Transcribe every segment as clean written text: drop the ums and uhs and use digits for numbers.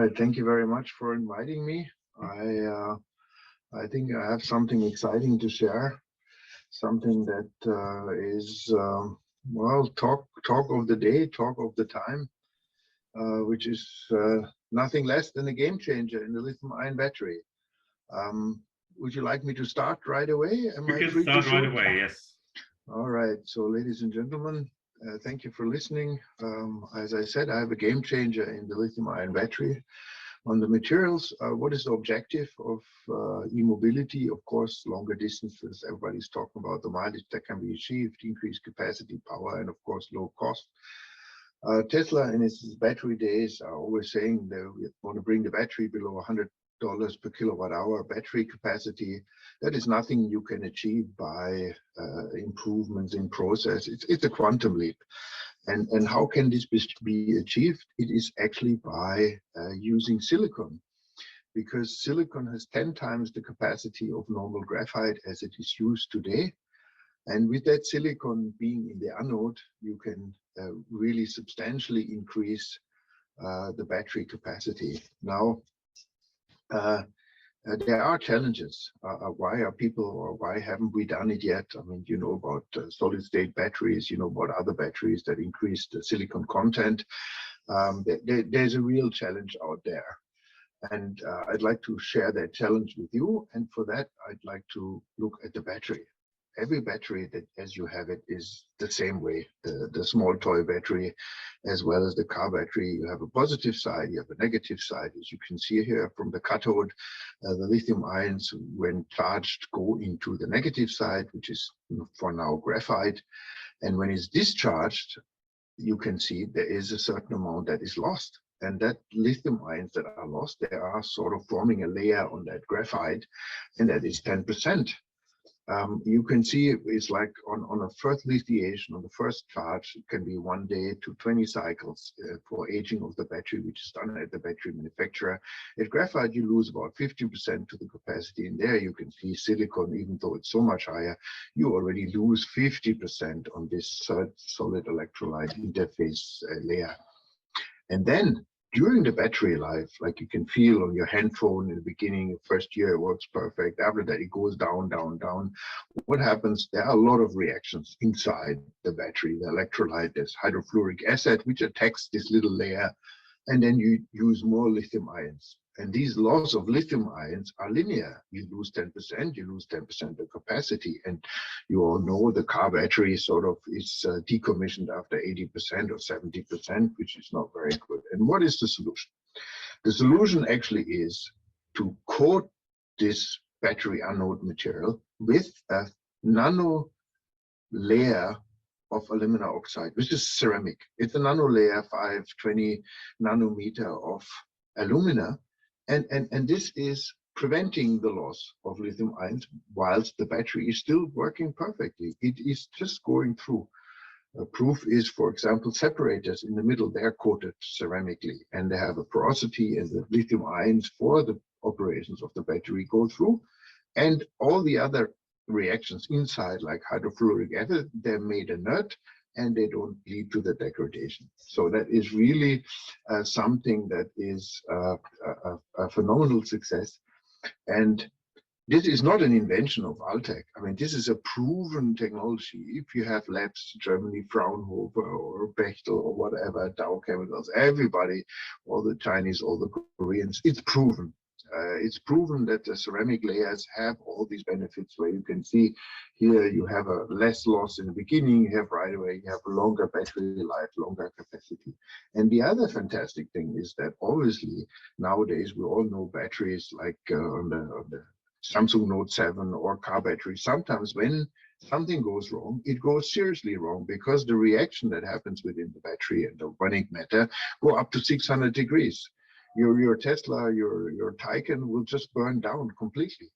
right, thank you very much for inviting me. I think I have something exciting to share, something that is well, talk of the day, talk of the time, which is nothing less than a game changer in the lithium-ion battery. Would you like me to start right away? Am I free to start right away? Yes. All right. So, ladies and gentlemen, thank you for listening. As I said, I have a game changer in the lithium-ion battery. On the materials, what is the objective of e-mobility? Of course, longer distances. Everybody's talking about the mileage that can be achieved, increased capacity, power, and of course, low cost. Tesla in its battery days are always saying they want to bring the battery below $100 per kilowatt hour battery capacity. That is nothing you can achieve by improvements in process. It's a quantum leap. And how can this be achieved? It is actually by using silicon, because silicon has 10 times the capacity of normal graphite as it is used today. And with that silicon being in the anode, you can really substantially increase the battery capacity. Now, there are challenges. Why are people, or why haven't we done it yet? I mean, you know about solid state batteries, you know about other batteries that increase the silicon content. There's a real challenge out there. And I'd like to share that challenge with you. And for that, I'd like to look at the battery. Every battery that, as you have it, is the same way. The small toy battery, as well as the car battery, you have a positive side, you have a negative side. As you can see here from the cathode, the lithium ions, when charged, go into the negative side, which is for now graphite. And when it's discharged, you can see there is a certain amount that is lost. And that lithium ions that are lost, they are sort of forming a layer on that graphite, and that is 10%. You can see it's like on a first lithiation, on the first charge, it can be 1 day to 20 cycles for aging of the battery, which is done at the battery manufacturer. At graphite, you lose about 50% to the capacity. And there you can see silicon, even though it's so much higher, you already lose 50% on this solid electrolyte interface layer. And then during the battery life, like you can feel on your handphone in the beginning, first year it works perfect. After that, it goes down, down, down. What happens? There are a lot of reactions inside the battery, the electrolyte. There's hydrofluoric acid, which attacks this little layer, and then you use more lithium ions. And these loss of lithium ions are linear. You lose 10%, you lose 10% of capacity. And you all know the car battery sort of is decommissioned after 80% or 70%, which is not very good. And what is the solution? The solution actually is to coat this battery anode material with a nano layer of alumina oxide, which is ceramic. It's a nano layer, 520 nanometer of alumina. And this is preventing the loss of lithium ions whilst the battery is still working perfectly. It is just going through. Proof is, for example, separators in the middle, they're coated ceramically, and they have a porosity, and the lithium ions for the operations of the battery go through. And all the other reactions inside, like hydrofluoric acid, they're made inert, and they don't lead to the degradation. So that is really something that is a phenomenal success. And this is not an invention of Altech. I mean, this is a proven technology. If you have labs, Germany, Fraunhofer, or Bechtel, or whatever, Dow Chemicals, everybody, all the Chinese, all the Koreans, it's proven. It's proven that the ceramic layers have all these benefits, where you can see here you have a less loss in the beginning, you have right away, you have a longer battery life, longer capacity. And the other fantastic thing is that obviously nowadays we all know batteries like on the Samsung Note 7 or car batteries. Sometimes when something goes wrong, it goes seriously wrong, because the reaction that happens within the battery and the organic matter go up to 600 degrees. Your Tesla, your Taycan will just burn down completely.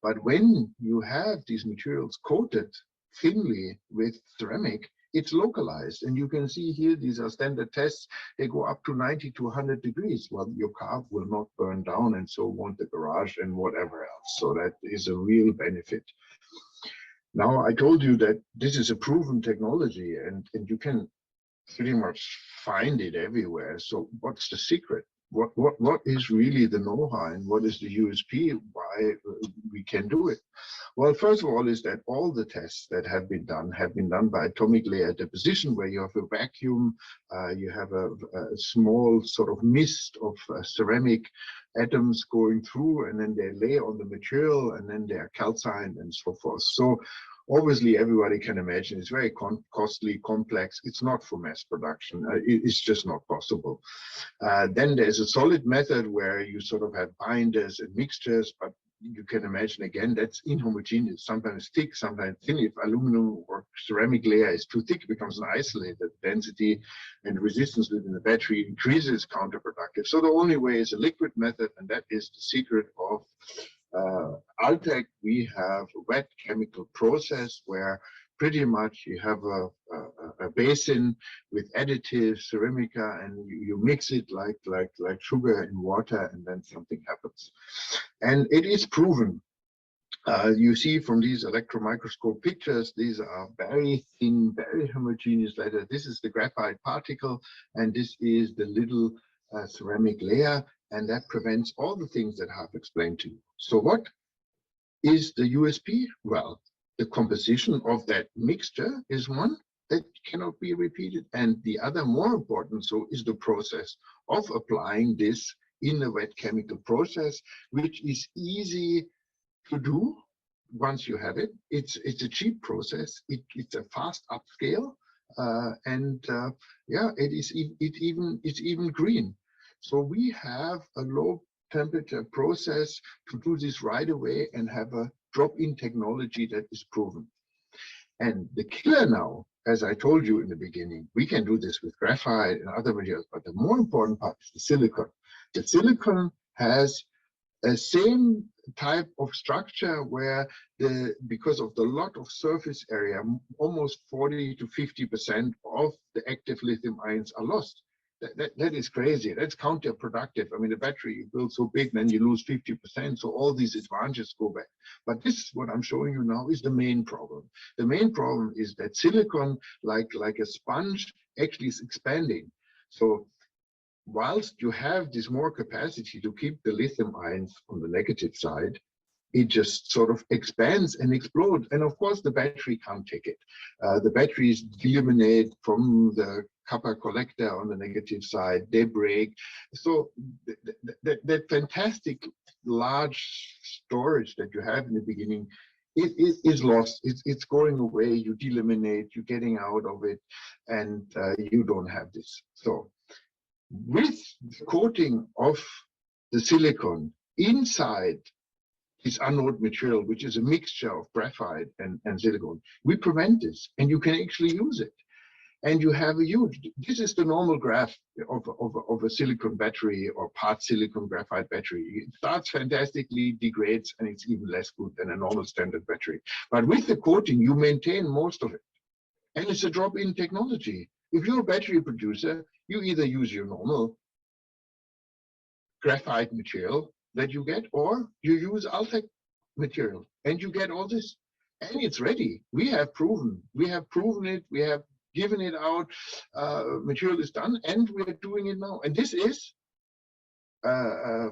But when you have these materials coated thinly with ceramic, it's localized. And you can see here, these are standard tests. They go up to 90 to 100 degrees. Well, your car will not burn down, and so won't the garage and whatever else. So that is a real benefit. Now, I told you that this is a proven technology, and you can pretty much find it everywhere. So what's the secret? what is really the know-how and what is the USP, why we can do it? Well, first of all, is that all the tests that have been done by atomic layer deposition, where you have a vacuum, you have a small sort of mist of ceramic atoms going through, and then they lay on the material, and then they are calcined and so forth. So obviously, everybody can imagine it's very costly, complex. It's not for mass production. It's just not possible. Then there's a solid method where you sort of have binders and mixtures, but you can imagine again that's inhomogeneous, sometimes thick, sometimes thin. If aluminum or ceramic layer is too thick, it becomes an isolated density, and resistance within the battery increases, counterproductive. So the only way is a liquid method, and that is the secret of Altech. We have a wet chemical process where pretty much you have a basin with additives, ceramica, and you mix it like sugar in water, and then something happens. And it is proven. You see from these electron microscope pictures, these are very thin, very homogeneous layers. This is the graphite particle, and this is the little ceramic layer, and that prevents all the things that I have explained to you. So what is the USP? Well, the composition of that mixture is one that cannot be repeated. And the other, more important, so is the process of applying this in a wet chemical process, which is easy to do once you have it. It's a cheap process. It's a fast upscale, yeah, it's even green. So we have a low temperature process to do this right away and have a drop-in technology that is proven. And the killer now, as I told you in the beginning, we can do this with graphite and other materials, but the more important part is the silicon. The silicon has a same type of structure where because of the lot of surface area, almost 40 to 50% of the active lithium ions are lost. That is crazy. That's counterproductive. I mean, the battery you build so big, then you lose 50%. So all these advantages go back. But this, what I'm showing you now, is the main problem. The main problem is that silicon, like a sponge, actually is expanding. So whilst you have this more capacity to keep the lithium ions on the negative side, it just sort of expands and explodes. And of course, the battery can't take it. The batteries eliminate from the copper collector on the negative side, they break. So that fantastic large storage that you have in the beginning, it is lost. It's going away. You delaminate, you're getting out of it, and you don't have this. So with the coating of the silicon inside this anode material, which is a mixture of graphite and silicon, we prevent this, and you can actually use it. And you have a huge, this is the normal graph of a silicon battery or part silicon graphite battery. It starts fantastically, degrades, and it's even less good than a normal standard battery. But with the coating, you maintain most of it. And it's a drop-in technology. If you're a battery producer, you either use your normal graphite material that you get, or you use Altech material, and you get all this, and it's ready. We have proven it. We have given it out. Material is done, and we are doing it now. And this is a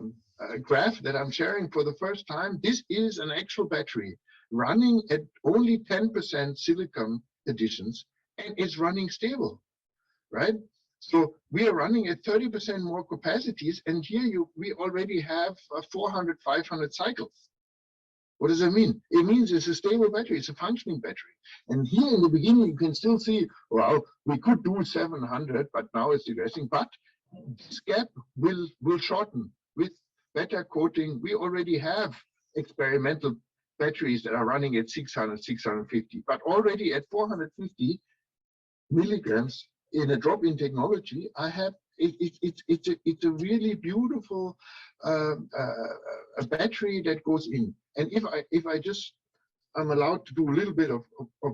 graph that I'm sharing for the first time. This is an actual battery running at only 10% silicon additions, and it's running stable, right? So we are running at 30% more capacities, and here we already have 400, 500 cycles. What does that mean? It means it's a stable battery, it's a functioning battery. And here in the beginning, you can still see, well, we could do 700, but now it's digressing. But this gap will shorten with better coating. We already have experimental batteries that are running at 600, 650, but already at 450 milligrams in a drop-in technology, I have it's a really beautiful a battery that goes in. And if I just I'm allowed to do a little bit of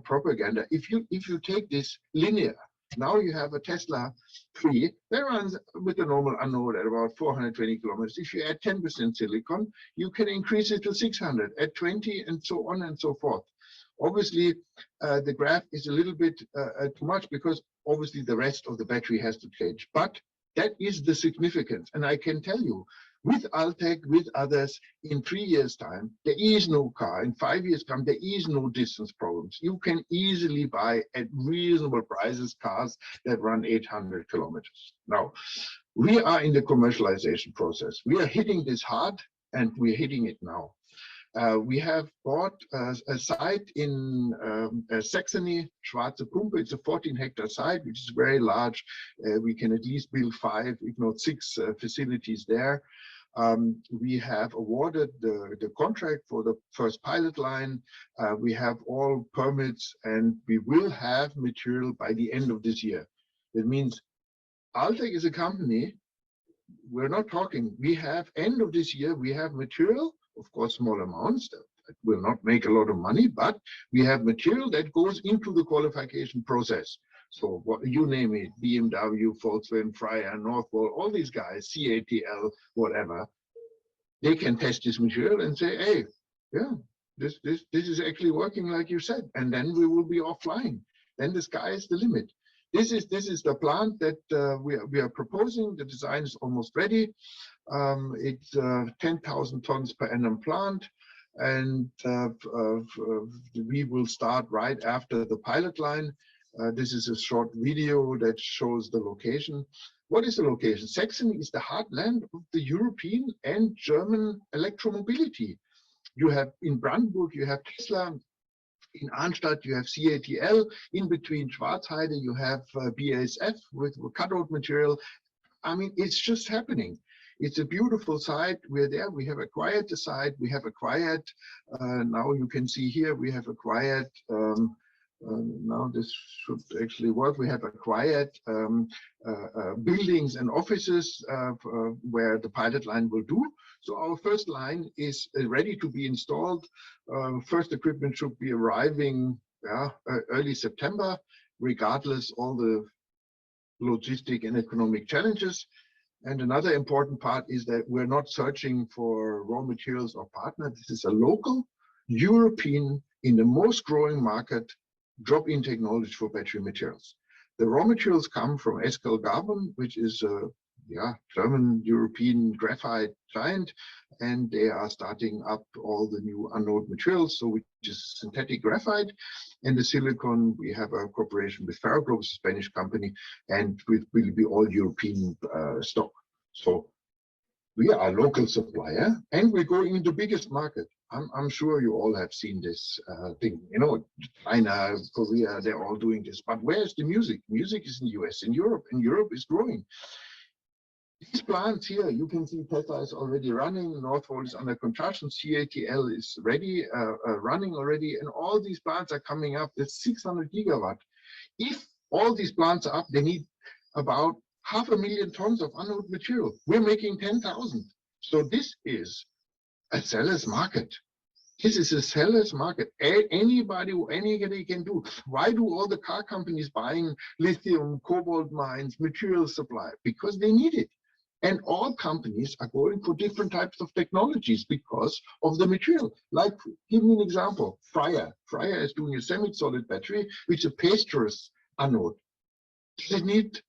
propaganda, if you take this linear, now you have a Tesla 3 that runs with a normal anode at about 420 kilometers. If you add 10% silicon, you can increase it to 600, at 20, and so on and so forth. Obviously, the graph is a little bit too much, because obviously the rest of the battery has to change. But That is the significance. And I can tell you, with Altech, with others, in 3 years' time, there is no car. In 5 years' time, there is no distance problems. You can easily buy at reasonable prices cars that run 800 kilometers. Now, we are in the commercialization process. We are hitting this hard, and we're hitting it now. We have bought a site in Saxony, Schwarze Pumpe. It's a 14-hectare site, which is very large. We can at least build 5, if not 6 facilities there. We have awarded the contract for the first pilot line. We have all permits, and we will have material by the end of this year. That means Altech is a company. We're not talking. We have end of this year, we have material, of course, small amounts that will not make a lot of money, but we have material that goes into the qualification process. So what you name it, BMW, Volkswagen, Freyr, Northvolt, all these guys, CATL, whatever, they can test this material and say, hey, yeah, this is actually working like you said, and then we will be offline. Then the sky is the limit. This is the plant that we are proposing. The design is almost ready. It's 10,000 tons per annum plant, and we will start right after the pilot line. This is a short video that shows the location. What is the location? Saxony is the heartland of the European and German electromobility. You have in Brandenburg, you have Tesla. In Arnstadt, you have CATL. In between Schwarzheide, you have BASF with cathode material. I mean, it's just happening. It's a beautiful site. We're there. We have acquired the site. We have acquired, now you can see here, we have acquired, now this should actually work. We have acquired buildings and offices where the pilot line will do. So our first line is ready to be installed. First equipment should be arriving early September, regardless all the logistic and economic challenges. And another important part is that we're not searching for raw materials or partner. This is a local, European, in the most growing market, drop-in technology for battery materials. The raw materials come from Escal Carbon, which is a German European graphite giant, and they are starting up all the new anode materials, so which is synthetic graphite. And the silicon, we have a cooperation with Ferroglobe, a Spanish company, and it will be all European stock. So we are a local supplier, and we're going into the biggest market. I'm sure you all have seen this thing. You know, China, Korea, they're all doing this. But where's the music? Music is in the US, in Europe, and Europe is growing. These plants here, you can see Tesla is already running, Northvolt is under construction, CATL is ready, running already, and all these plants are coming up. That's 600 gigawatt. If all these plants are up, they need about 500,000 tons of anode material. We're making 10,000. So this is a seller's market. This is a seller's market. Anybody can do. Why do all the car companies buying lithium, cobalt mines, material supply? Because they need it. And all companies are going for different types of technologies because of the material. Like, give me an example, Freyr. Freyr is doing a semi-solid battery, which is a pasteurous anode. Does it need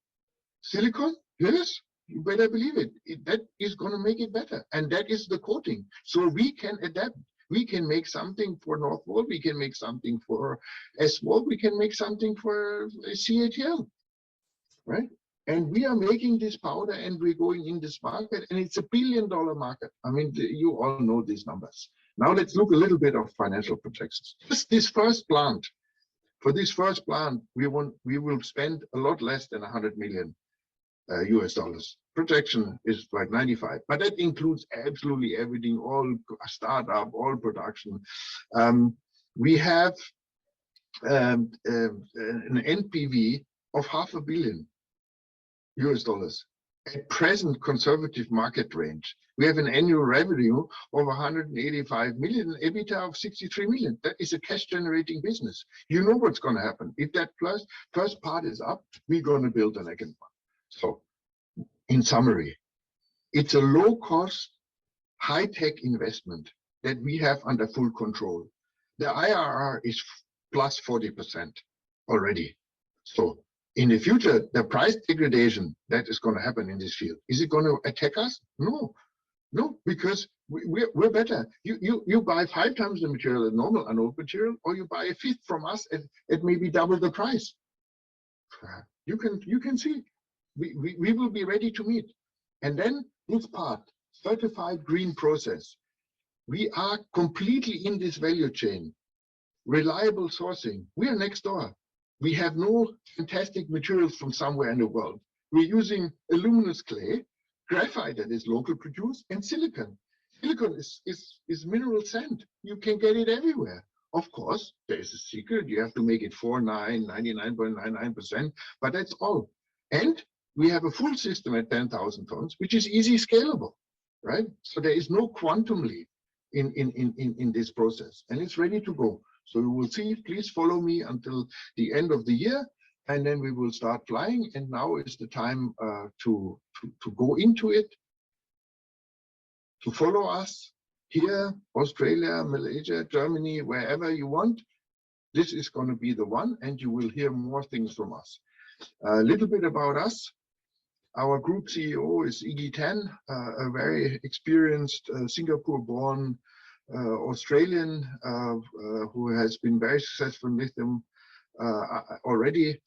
silicon? Yes, you better believe it. That is going to make it better. And that is the coating. So we can adapt. We can make something for Northvolt. We can make something for SVolt. We can make something for CATL, right? And we are making this powder, and we're going in this market, and it's $1 billion market. I mean, you all know these numbers. Now let's look a little bit of financial projections. Just this first plant, for this first plant, we will spend a lot less than 100 million US dollars. Projection is like 95, but that includes absolutely everything, all startup, all production. We have an NPV of $500 million US dollars at present conservative market range. We have an annual revenue of 185 million, EBITDA of 63 million. That is a cash generating business. You know what's going to happen. If that first part is up, we're going to build a second one. So in summary, it's a low cost, high tech investment that we have under full control. The IRR is plus 40% already. So In the future, the price degradation that is going to happen in this field, is it going to attack us? No, no, because we're better. You buy 5 times the material as normal anode material, or you buy a fifth from us at maybe double the price. You can see we will be ready to meet. And then this part, certified green process. We are completely in this value chain. Reliable sourcing. We are next door. We have no fantastic materials from somewhere in the world. We're using aluminous clay, graphite that is local produced, and silicon. Silicon is mineral sand. You can get it everywhere. Of course, there is a secret. You have to make it 99.99%, but that's all. And we have a full system at 10,000 tons, which is easy scalable, right? So there is no quantum leap in this process, and it's ready to go. So you will see, please follow me until the end of the year, and then we will start flying. And now is the time to go into it, to follow us here, Australia, Malaysia, Germany, wherever you want. This is going to be the one, and you will hear more things from us. A little bit about us. Our group CEO is Iggy Tan, a very experienced Singapore-born Australian who has been very successful with them already.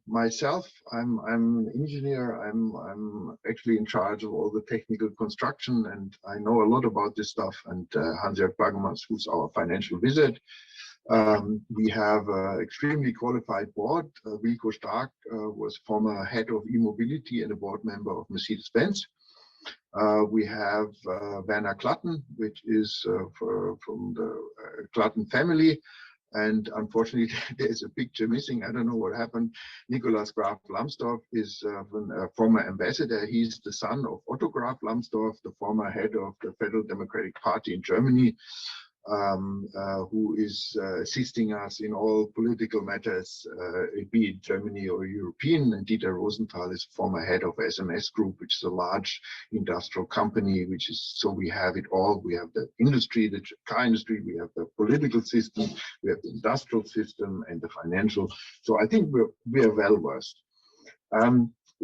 Myself, I'm an engineer. I'm actually in charge of all the technical construction, and I know a lot about this stuff. And Hans-Jörg Baggemans, who's our financial wizard. We have an extremely qualified board. Wilco Stark was former head of e-mobility and a board member of Mercedes-Benz. We have Werner Klatten, which is from the Klatten family. And unfortunately, there's a picture missing. I don't know what happened. Nikolaus Graf Lambsdorff is a former ambassador. He's the son of Otto Graf Lambsdorff, the former head of the Federal Democratic Party in Germany, who is assisting us in all political matters, be it Germany or European. And Dieter Rosenthal is former head of SMS Group, which is a large industrial company, which is, so we have it all. We have the industry, the car industry, we have the political system, we have the industrial system, and the financial. So I think we're well versed.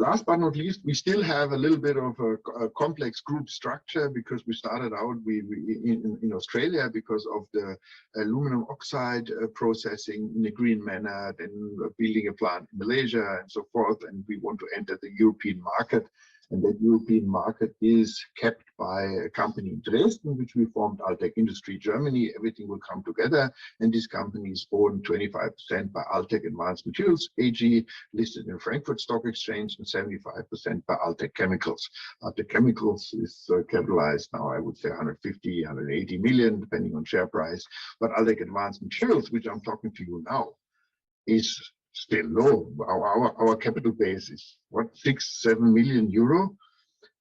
Last but not least, we still have a little bit of a complex group structure because we started out in Australia because of the aluminum oxide processing in a green manner, then building a plant in Malaysia and so forth. And we want to enter the European market. And that European market is kept by a company in Dresden, which we formed, Altech Industry Germany. Everything will come together. And this company is owned 25% by Altech Advanced Materials AG, listed in Frankfurt Stock Exchange, and 75% by Altech Chemicals. Altech Chemicals is capitalized now, I would say 150, 180 million, depending on share price. But Altech Advanced Materials, which I'm talking to you now, is still low. Our capital base is what, 6-7 million euro,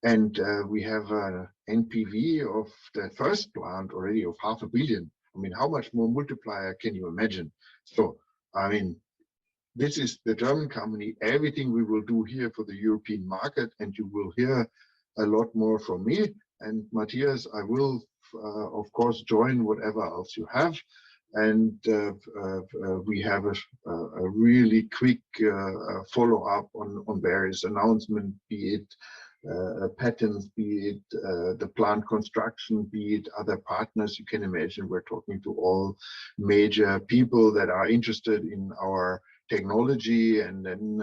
and we have an NPV of the first plant already of 500 million. I mean, how much more multiplier can you imagine? So, I mean, this is the German company. Everything we will do here for the European market, and you will hear a lot more from me. And Matthias, I will, of course, join whatever else you have. And we have a really quick follow-up on various announcements, be it patents, be it the plant construction, be it other partners. You can imagine we're talking to all major people that are interested in our technology, and then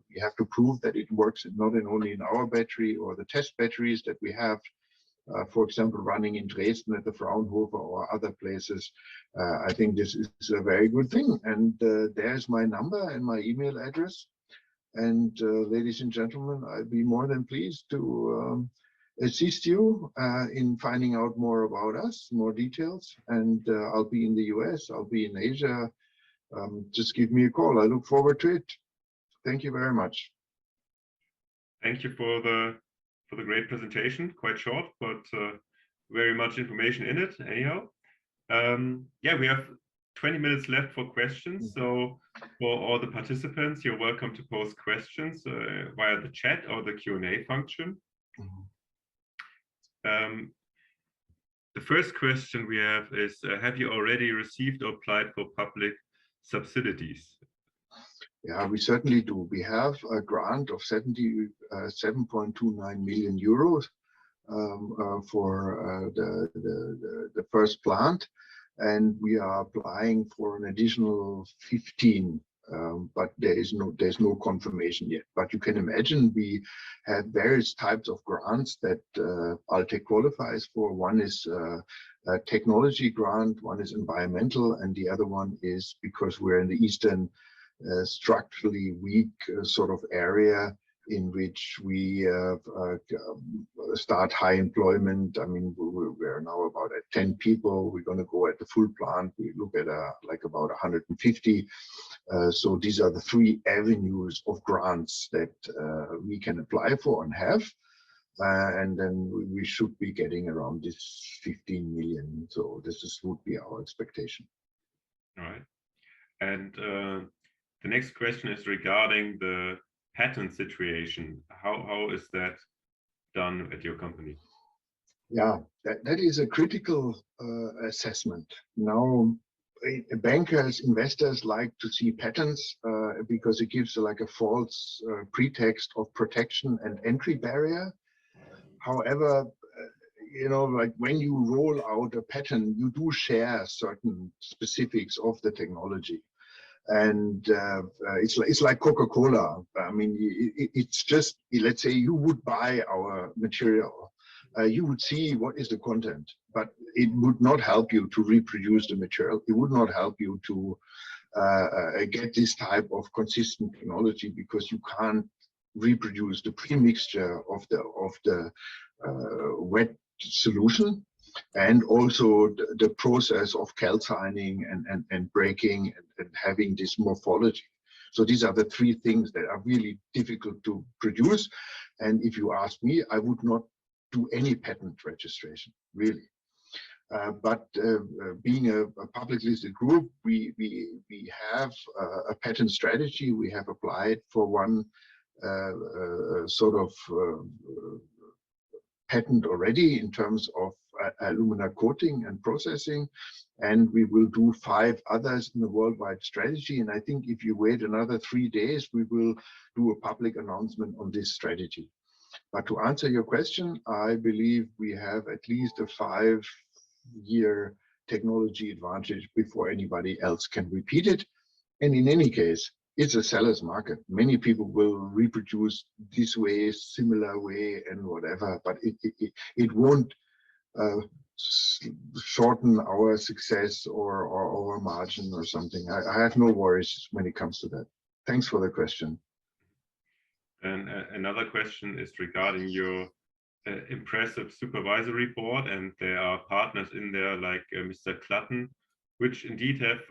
we have to prove that it works not only in our battery or the test batteries that we have, for example, running in Dresden at the Fraunhofer or other places. I think this is a very good thing. And there's my number and my email address. And ladies and gentlemen, I'd be more than pleased to assist you in finding out more about us, more details. And I'll be in the US, I'll be in Asia. Just give me a call. I look forward to it. Thank you very much. Thank you for the great presentation. Quite short, but very much information in it. Anyhow, yeah, we have 20 minutes left for questions. So for all the participants, you're welcome to post questions via the chat or the Q&A function. The first question we have is, have you already received or applied for public subsidies? Yeah, we certainly do. We have a grant of 7.29 million euros for the first plant, and we are applying for an additional 15. But there's no confirmation yet. But you can imagine we have various types of grants that Altech qualifies for. One is a technology grant, one is environmental, and the other one is because we're in the eastern structurally weak sort of area in which we start high employment. I mean, we're now about at 10 people. We're going to go at the full plant. We look at like about 150. So these are the three avenues of grants that we can apply for and have. And then we should be getting around this 15 million. So this would be our expectation. All right. And the next question is regarding the patent situation. How is that done at your company? Yeah, that is a critical assessment. Now, bankers, investors like to see patents because it gives like a false pretext of protection and entry barrier. However, you know, like when you roll out a patent, you do share certain specifics of the technology. And it's like Coca-Cola. I mean, it's just, let's say you would buy our material. You would see what is the content, but it would not help you to reproduce the material. It would not help you to get this type of consistent technology because you can't reproduce the premixture of the wet solution, and also the process of calcining and breaking and having this morphology. So these are the three things that are really difficult to produce. And if you ask me, I would not do any patent registration, really. But being a public listed group, we have a patent strategy. We have applied for one sort of patent already in terms of alumina coating and processing, and we will do 5 others in the worldwide strategy. And I think if you wait another 3 days, we will do a public announcement on this strategy. But to answer your question, I believe we have at least a 5-year technology advantage before anybody else can repeat it. And in any case, it's a seller's market. Many people will reproduce this way, similar way, and whatever, but it won't shorten our success or our margin or something. I have no worries when it comes to that. Thanks for the question. And another question is regarding your impressive supervisory board, and there are partners in there like Mr. Clutten, which indeed have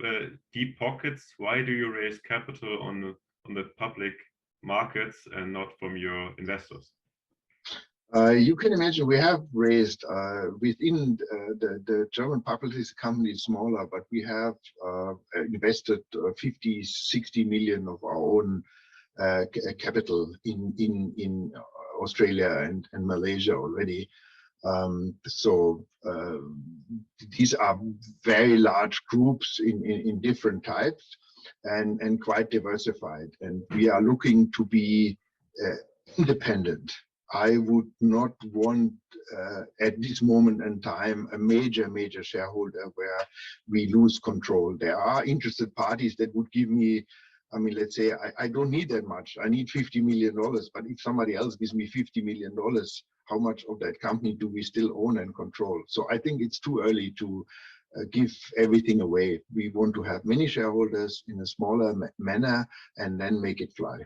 deep pockets. Why do you raise capital on the public markets and not from your investors? You can imagine we have raised within the German public listed company is smaller, but we have invested 50, 60 million of our own capital in Australia and Malaysia already. So these are very large groups in different types and quite diversified. And we are looking to be independent. I would not want at this moment in time a major shareholder where we lose control. There are interested parties that would give me, I mean, let's say I don't need that much. I need $50 million, but if somebody else gives me $50 million, how much of that company do we still own and control? So I think it's too early to give everything away. We want to have many shareholders in a smaller manner and then make it fly.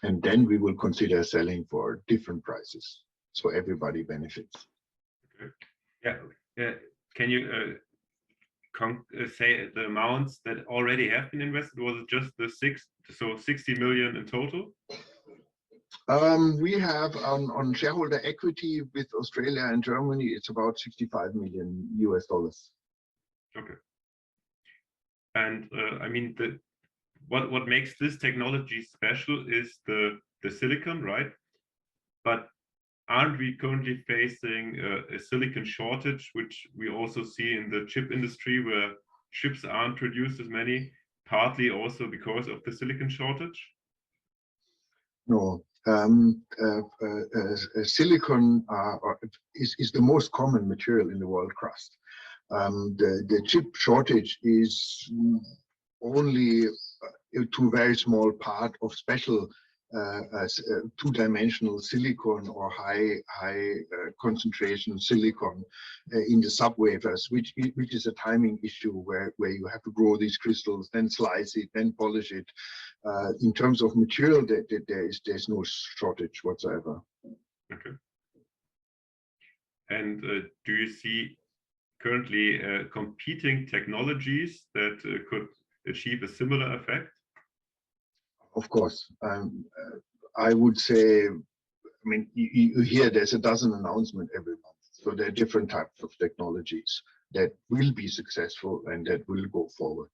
And then we will consider selling for different prices, so everybody benefits. Okay. Yeah. Can you say the amounts that already have been invested? Was it just the 60 million in total? We have on shareholder equity with Australia and Germany, it's about $65 million. Okay. And I mean, what makes this technology special is the silicon, right? But aren't we currently facing a silicon shortage, which we also see in the chip industry, where chips aren't produced as many? partly also because of the silicon shortage? No. Silicon is the most common material in the world crust. The chip shortage is only to a very small part of special two-dimensional silicon or high concentration silicon in the subwafers, which is a timing issue where you have to grow these crystals, then slice it, then polish it. In terms of material, there's no shortage whatsoever. Okay. And do you see currently competing technologies that could achieve a similar effect? Of course. I would say, I mean, you hear there's a dozen announcements every month. So there are different types of technologies that will be successful and that will go forward.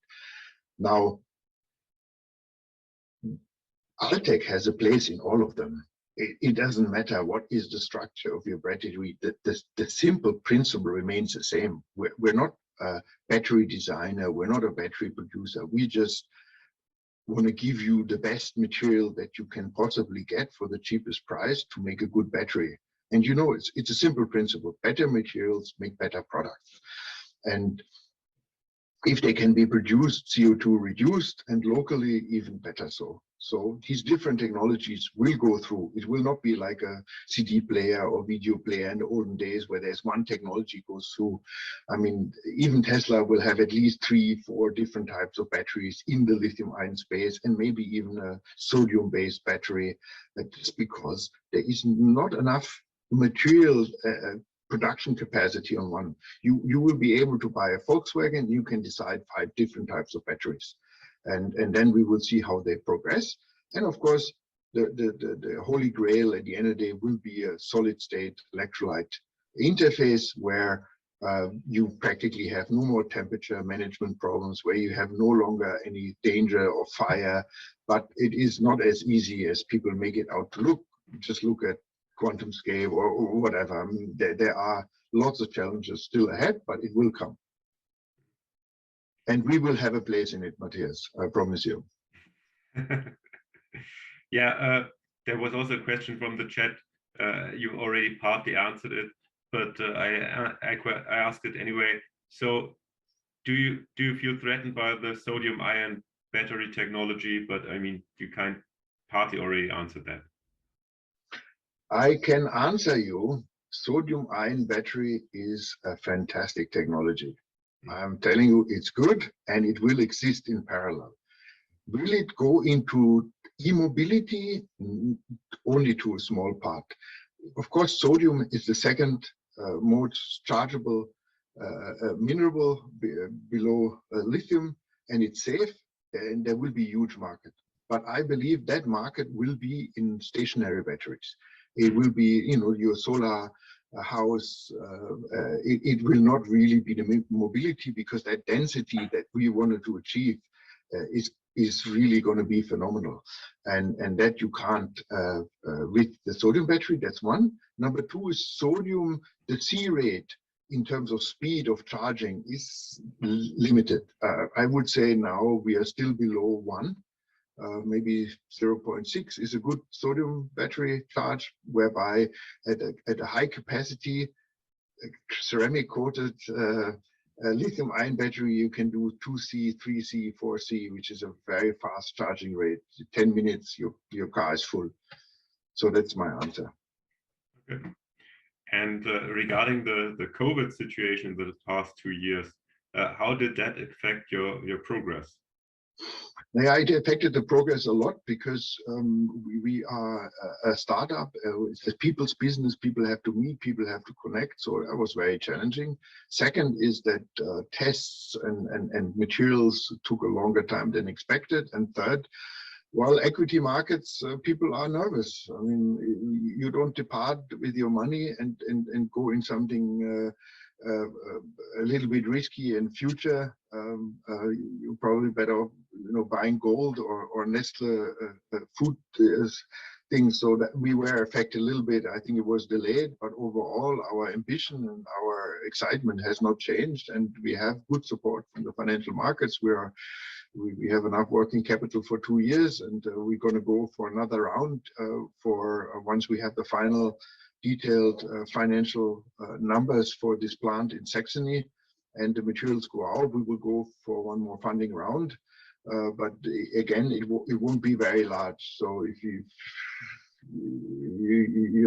Now, Altech has a place in all of them. It doesn't matter what is the structure of your battery. The simple principle remains the same. We're not a battery designer. We're not a battery producer. We just want to give you the best material that you can possibly get for the cheapest price to make a good battery. And you know, it's a simple principle. Better materials make better products. And if they can be produced CO2 reduced and locally, even better so. So these different technologies will go through. It will not be like a CD player or video player in the olden days where there's one technology goes through. I mean, even Tesla will have at least 3-4 different types of batteries in the lithium-ion space, and maybe even a sodium-based battery. That's because there is not enough material production capacity on one. You will be able to buy a Volkswagen, you can decide 5 different types of batteries. And then we will see how they progress. And of course, the holy grail at the end of the day will be a solid state electrolyte interface where you practically have no more temperature management problems, where you have no longer any danger of fire, but it is not as easy as people make it out to look. Just look at quantum scale or whatever. I mean, there are lots of challenges still ahead, but it will come. And we will have a place in it, Matthias, I promise you. Yeah, there was also a question from the chat. You already partly answered it, but I asked it anyway. So do you feel threatened by the sodium-ion battery technology? But I mean, you partly already answered that. I can answer you. Sodium-ion battery is a fantastic technology. I'm telling you, it's good and it will exist in parallel. Will it go into e-mobility? Only to a small part. Of course, sodium is the second most chargeable mineral below lithium, and it's safe, and there will be a huge market. But I believe that market will be in stationary batteries. It will be, you know, your solar house. It will not really be the mobility, because that density that we wanted to achieve is really going to be phenomenal, and that you can't with the sodium battery. That's one. Number two is sodium. The C rate in terms of speed of charging is limited. I would say now we are still below 1. Maybe 0.6 is a good sodium battery charge, whereby at a high capacity ceramic coated lithium-ion battery, you can do 2C, 3C, 4C, which is a very fast charging rate. 10 minutes, your car is full. So that's my answer. Okay. And regarding the COVID situation in the past 2 years, how did that affect your progress? Yeah, it affected the progress a lot, because we are a startup. It's a people's business. People have to meet, people have to connect. So that was very challenging. Second is that tests and materials took a longer time than expected. And third, while equity markets, people are nervous. I mean, you don't depart with your money and go in something a little bit risky in future. You're probably better off, you know, buying gold or Nestle food things, so that we were affected a little bit. I think it was delayed, but overall our ambition and our excitement has not changed, and we have good support from the financial markets. We have enough working capital for 2 years, and we're going to go for another round once we have the final detailed financial numbers for this plant in Saxony and the materials go out. We will go for one more funding round. But again, it won't be very large. So if you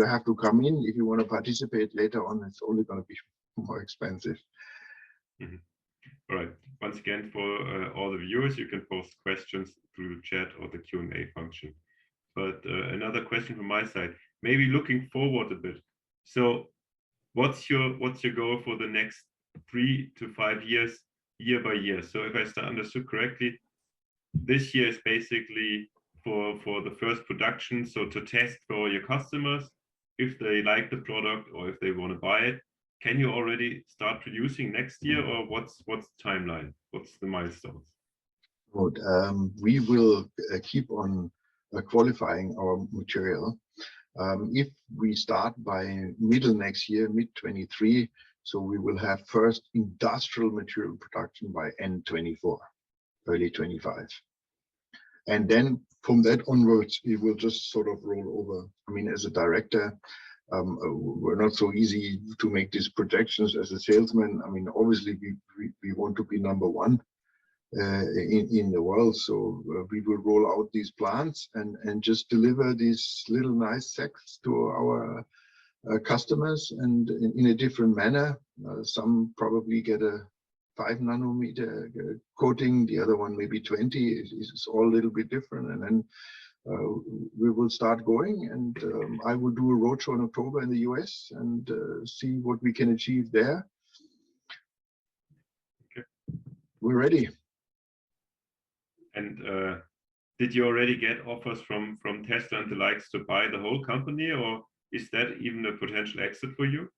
have to come in if you want to participate later on, it's only going to be more expensive. Mm-hmm. All right. Once again, for all the viewers, you can post questions through the chat or the Q&A function. But another question from my side, maybe looking forward a bit. So what's your goal for the next 3 to 5 years, year by year? So if I understood correctly, this year is basically for the first production, so to test for your customers if they like the product or if they want to buy it. Can you already start producing next year, or what's the timeline? What's the milestones? Good. We will keep on qualifying our material. If we start by middle next year, mid 23, so we will have first industrial material production by end 24, early 25. And then from that onwards, we will just sort of roll over. I mean, as a director, we're not so easy to make these projections as a salesman. I mean, obviously we want to be number one in the world. So we will roll out these plants and just deliver these little nice sacks to our customers, and in a different manner. Some probably get a 5 nanometer coating, the other one maybe 20. It's all a little bit different, and then we will start going, and I will do a roadshow in October in the US and see what we can achieve there. Okay. We're ready. And did you already get offers from Tesla and the likes to buy the whole company, or is that even a potential exit for you?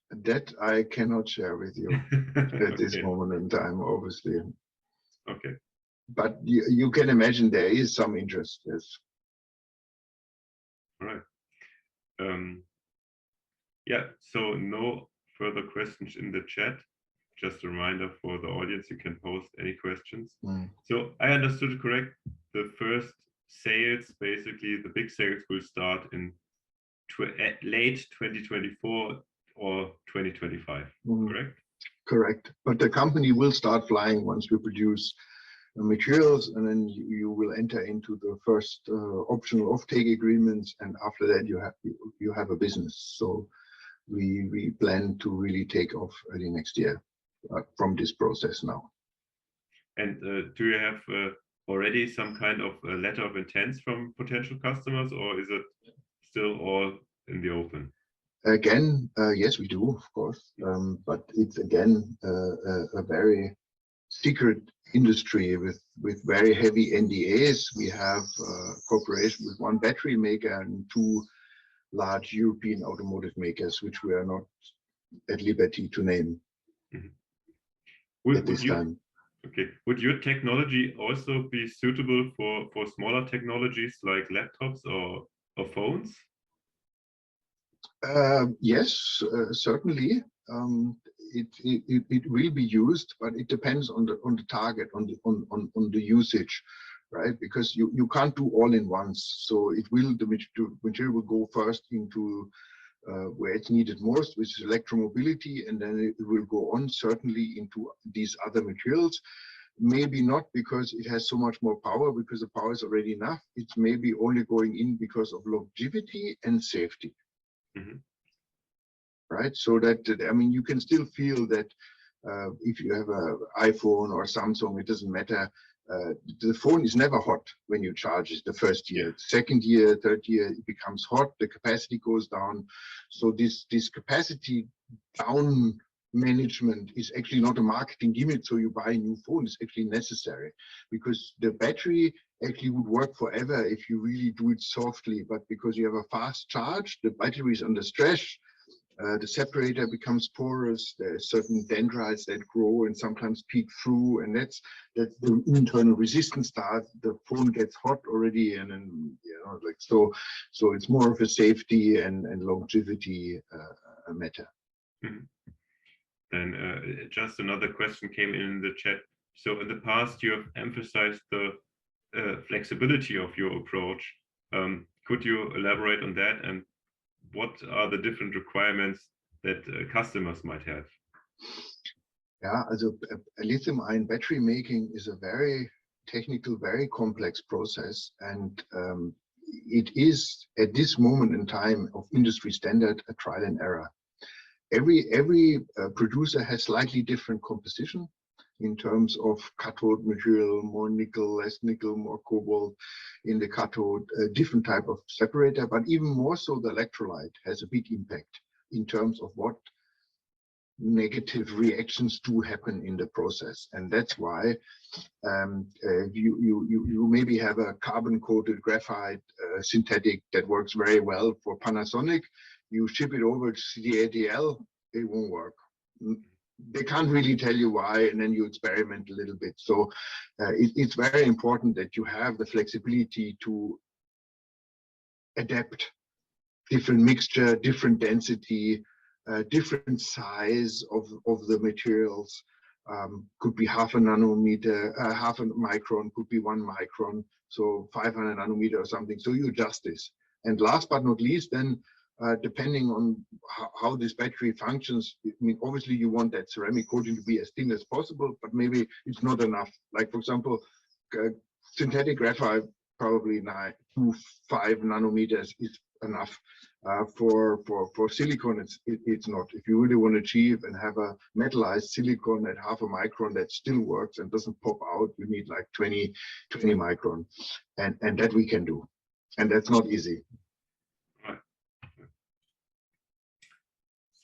That I cannot share with you at this moment in time, obviously. Okay. But you can imagine there is some interest, yes. All right. Yeah, so no further questions in the chat. Just a reminder for the audience, you can post any questions. So I understood correct, the first sales, basically the big sales, will start in late 2024 or 2025, correct? Correct. But the company will start flying once we produce materials, and then you will enter into the first optional offtake agreements, and after that you have a business. So we plan to really take off early next year from this process now. And do you have already some kind of a letter of intent from potential customers, or is it still all in the open? Again, yes, we do, of course, but it's again a very secret industry with very heavy NDAs. We have cooperation with one battery maker and 2 large European automotive makers, which we are not at liberty to name at this time. Okay. Would your technology also be suitable for smaller technologies like laptops or phones? Yes, certainly. It will be used, but it depends on the target, on the usage, right? Because you can't do all in once. So the material will go first into where it's needed most, which is electromobility, and then it will go on certainly into these other materials. Maybe not because it has so much more power, because the power is already enough. It's maybe only going in because of longevity and safety. Right, so that, I mean, you can still feel that if you have an iPhone or Samsung, it doesn't matter. The phone is never hot when you charge it the first year. Second year, third year, it becomes hot. The capacity goes down. So this capacity down management is actually not a marketing gimmick. So you buy a new phone, it's actually necessary, because the battery actually would work forever if you really do it softly. But because you have a fast charge, the battery is under stress, the separator becomes porous. There are certain dendrites that grow and sometimes peek through, and that's the internal resistance starts. The phone gets hot already, and then like so it's more of a safety and longevity matter. Mm-hmm. Then just another question came in the chat. So in the past, you have emphasized the flexibility of your approach. Could you elaborate on that, and what are the different requirements that customers might have? Yeah, also a lithium-ion battery making is a very technical, very complex process, and it is at this moment in time of industry standard a trial and error. Every producer has slightly different composition in terms of cathode material, more nickel, less nickel, more cobalt in the cathode, a different type of separator, but even more so the electrolyte has a big impact in terms of what negative reactions do happen in the process. And that's why you maybe have a carbon-coated graphite synthetic that works very well for Panasonic. You ship it over to CATL, it won't work. They can't really tell you why, and then you experiment a little bit. So it's very important that you have the flexibility to adapt different mixture, different density, different size of the materials. Could be half a nanometer, half a micron, could be 1 micron, so 500 nanometer or something. So you adjust this. And last but not least, then depending on how this battery functions, I mean, obviously you want that ceramic coating to be as thin as possible, but maybe it's not enough. Like for example, synthetic graphite, probably 2 to 5 nanometers is enough. For silicon, it's not. If you really want to achieve and have a metallized silicon at half a micron that still works and doesn't pop out, you need like 20 micron, and that we can do, and that's not easy.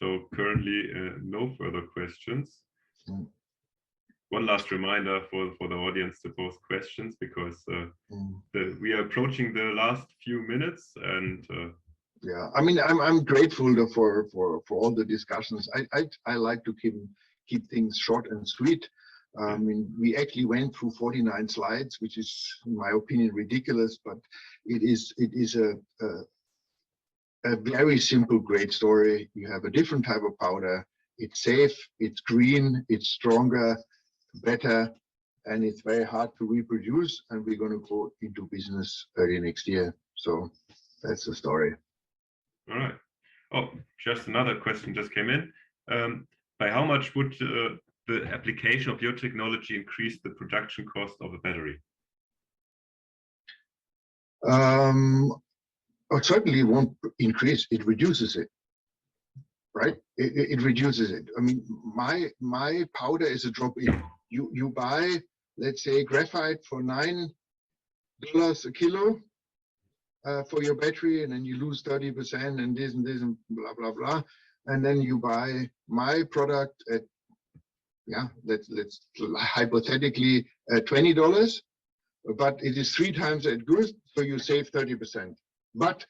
So currently, no further questions. One last reminder for the audience to post questions, because we are approaching the last few minutes, and yeah, I mean, I'm grateful for all the discussions. I like to keep things short and sweet. I mean, we actually went through 49 slides, which is, in my opinion, ridiculous, but it is a very simple, great story. You have a different type of powder. It's safe, it's green, it's stronger, better, and it's very hard to reproduce. And we're going to go into business early next year. So that's the story. All right. Oh, just another question just came in. By how much would the application of your technology increase the production cost of a battery? It certainly won't increase. It reduces it, right? It reduces it. I mean, my powder is a drop-in. You buy, let's say, graphite for $9 a kilo for your battery, and then you lose 30% and this and blah blah blah, and then you buy my product at, yeah, let's hypothetically $20, but it is 3 times as good, so you save 30%. But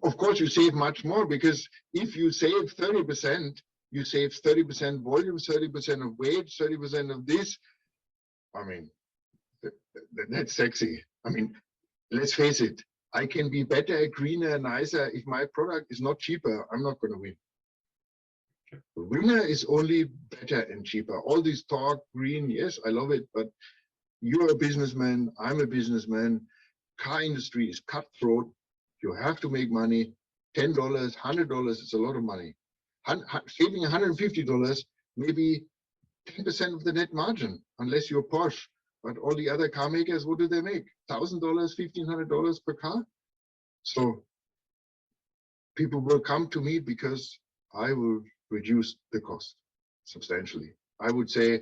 of course you save much more, because if you save 30%, you save 30% volume, 30% of weight, 30% of this. I mean, that's sexy. I mean, let's face it, I can be better, greener, nicer. If my product is not cheaper, I'm not going to win. The winner is only better and cheaper. All this talk, green, yes, I love it, but you're a businessman, I'm a businessman. Car industry is cutthroat. You have to make money. $10, $100 is a lot of money. Saving $150, maybe 10% of the net margin, unless you're Porsche. But all the other car makers, what do they make? $1,000, $1,500 per car? So people will come to me because I will reduce the cost substantially. I would say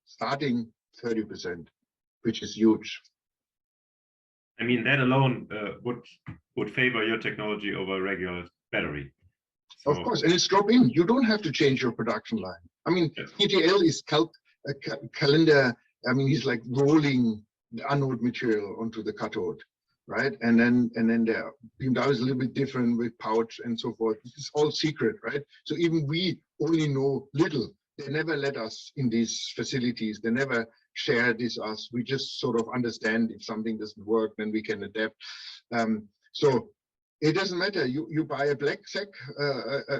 starting 30%, which is huge. I mean, that alone would favor your technology over a regular battery. So, of course, and it's drop-in. You don't have to change your production line. I mean, yes. CATL is calendar. I mean, he's like rolling the anode material onto the cathode. right? And then the beam down is a little bit different with pouch and so forth. It's all secret, right? So even we only know little. They never let us in these facilities. They never share this us. We just sort of understand if something doesn't work, then we can adapt. So it doesn't matter. You buy a black sack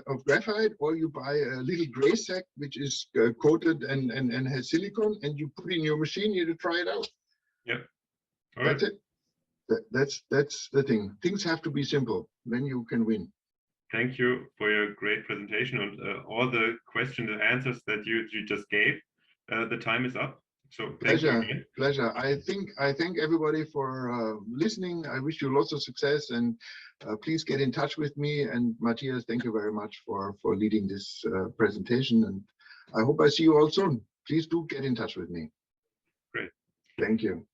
of graphite, or you buy a little gray sack which is coated and has silicone, and you put in your machine. You try it out. Yeah. All That's right. it. That's the thing. Things have to be simple. Then you can win. Thank you for your great presentation and all the questions and answers that you just gave. The time is up. So thank you again. Pleasure. I thank everybody for listening. I wish you lots of success, and please get in touch with me. And Matthias, thank you very much for leading this presentation. And I hope I see you all soon. Please do get in touch with me. Great. Thank you.